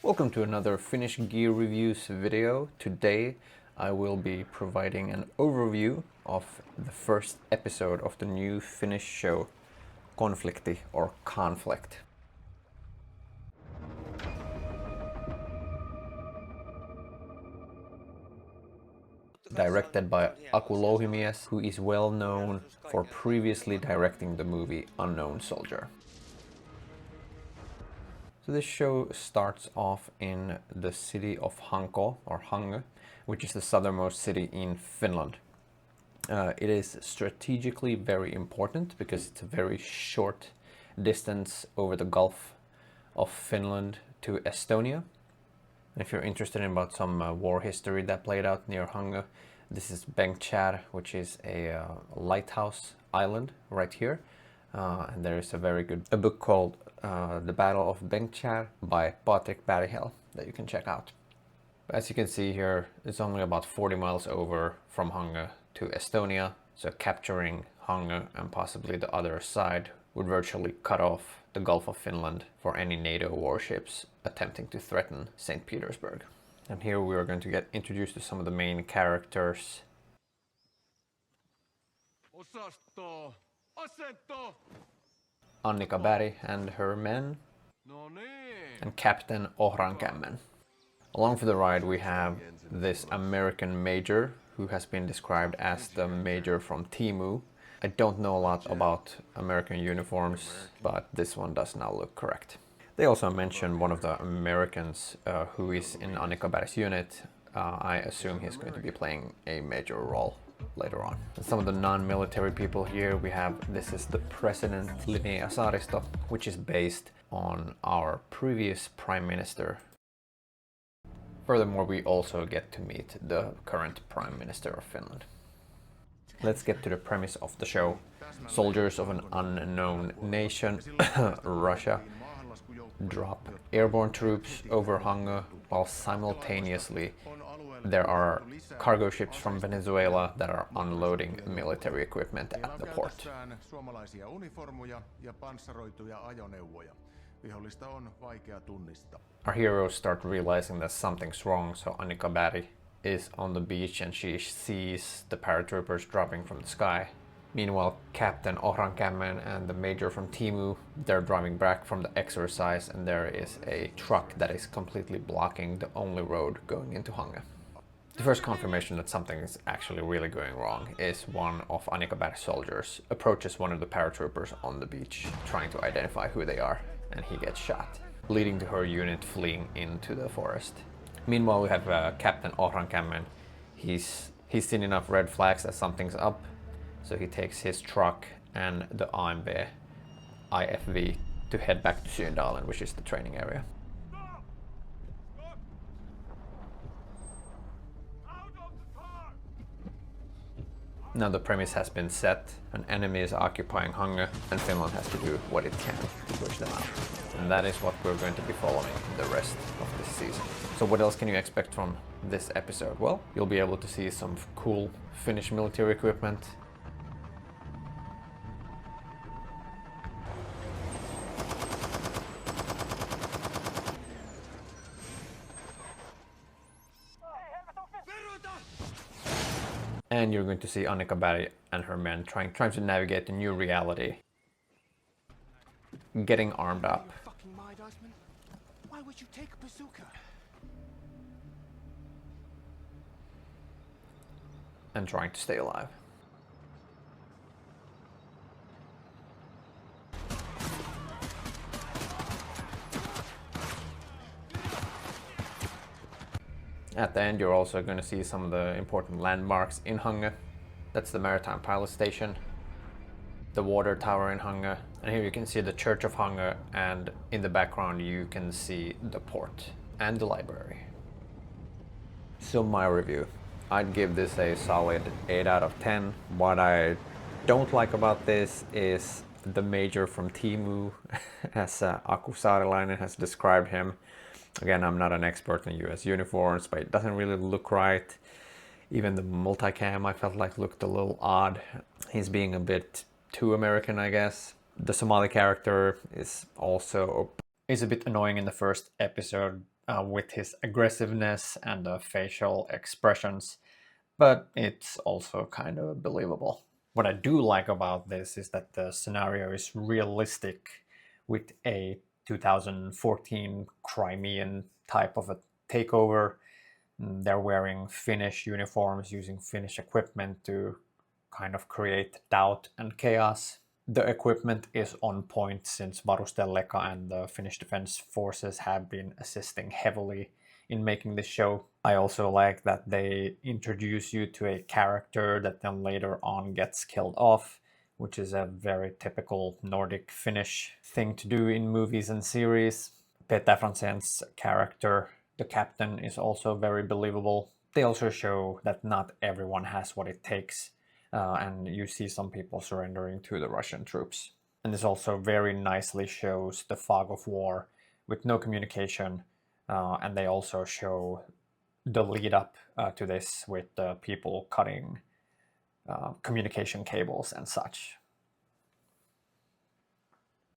Welcome to another Finnish gear reviews video. Today I will be providing an overview of the first episode of the new Finnish show Konflikti or Conflict. Directed by Aku Louhimies, who is well known for previously directing the movie Unknown Soldier. So this show starts off in the city of Hanko, or Hanko, which is the southernmost city in Finland. It is strategically very important because it's a very short distance over the Gulf of Finland to Estonia. If you're interested in about some war history that played out near Hanko, this is Bengtskär, which is a lighthouse island right here. And there is a very good book called The Battle of Bengtskär by Patrick Berghel that you can check out. As you can see here, it's only about 40 miles over from Hanko to Estonia, so capturing Hanko and possibly the other side would virtually cut off the Gulf of Finland for any NATO warships attempting to threaten St. Petersburg. And here we are going to get introduced to some of the main characters. Annika Berg and her men, and Captain Ohrankämmen. Along for the ride we have this American major who has been described as the major from Timu. I don't know a lot about American uniforms, but this one does not look correct. They also mention one of the Americans who is in Annika Berg's unit. I assume he's going to be playing a major role later on. And some of the non-military people here we have, this is the President Linnea Saaristo, which is based on our previous Prime Minister. Furthermore, we also get to meet the current Prime Minister of Finland. Let's get to the premise of the show. Soldiers of an unknown nation, Russia, drop airborne troops over Hanko while simultaneously there are cargo ships from Venezuela that are unloading military equipment at the port. Our heroes start realizing that something's wrong, so Annika Berg is on the beach and she sees the paratroopers dropping from the sky. Meanwhile, Captain Ohrankämmen and the major from Timu, they're driving back from the exercise and there is a truck that is completely blocking the only road going into Hanko. The first confirmation that something is actually really going wrong is one of Annika Berg's soldiers approaches one of the paratroopers on the beach trying to identify who they are, and he gets shot, leading to her unit fleeing into the forest. Meanwhile, we have Captain Ohrankämmen. He's seen enough red flags that something's up, so he takes his truck and the AMV IFV to head back to Syndalen, which is the training area. Now the premise has been set, an enemy is occupying Hanko and Finland has to do what it can to push them out. And that is what we're going to be following the rest of this season. So what else can you expect from this episode? Well, you'll be able to see some cool Finnish military equipment. And you're going to see Annika Berg and her men trying to navigate the new reality. Getting armed up. Why would you take a bazooka? And trying to stay alive. At the end, you're also going to see some of the important landmarks in Hanko. That's the Maritime Pilot Station, the water tower in Hanko, and here you can see the Church of Hanko, and in the background you can see the port and the library. So my review, I'd give this a solid 8 out of 10. What I don't like about this is the major from Timu, as Aku Saarilainen has described him. Again, I'm not an expert in US uniforms, but it doesn't really look right. Even the multicam I felt like looked a little odd. He's being a bit too American, I guess. The Somali character is also a bit annoying in the first episode, with his aggressiveness and the facial expressions, but it's also kind of believable. What I do like about this is that the scenario is realistic with a 2014 Crimean type of a takeover. They're wearing Finnish uniforms, using Finnish equipment to kind of create doubt and chaos. The equipment is on point since Varustelleka and the Finnish Defense Forces have been assisting heavily in making this show. I also like that they introduce you to a character that then later on gets killed off, which is a very typical Nordic Finnish thing to do in movies and series. Peter Franzen's character, the captain, is also very believable. They also show that not everyone has what it takes, and you see some people surrendering to the Russian troops. And this also very nicely shows the fog of war with no communication, and they also show the lead up to this with people cutting communication cables and such.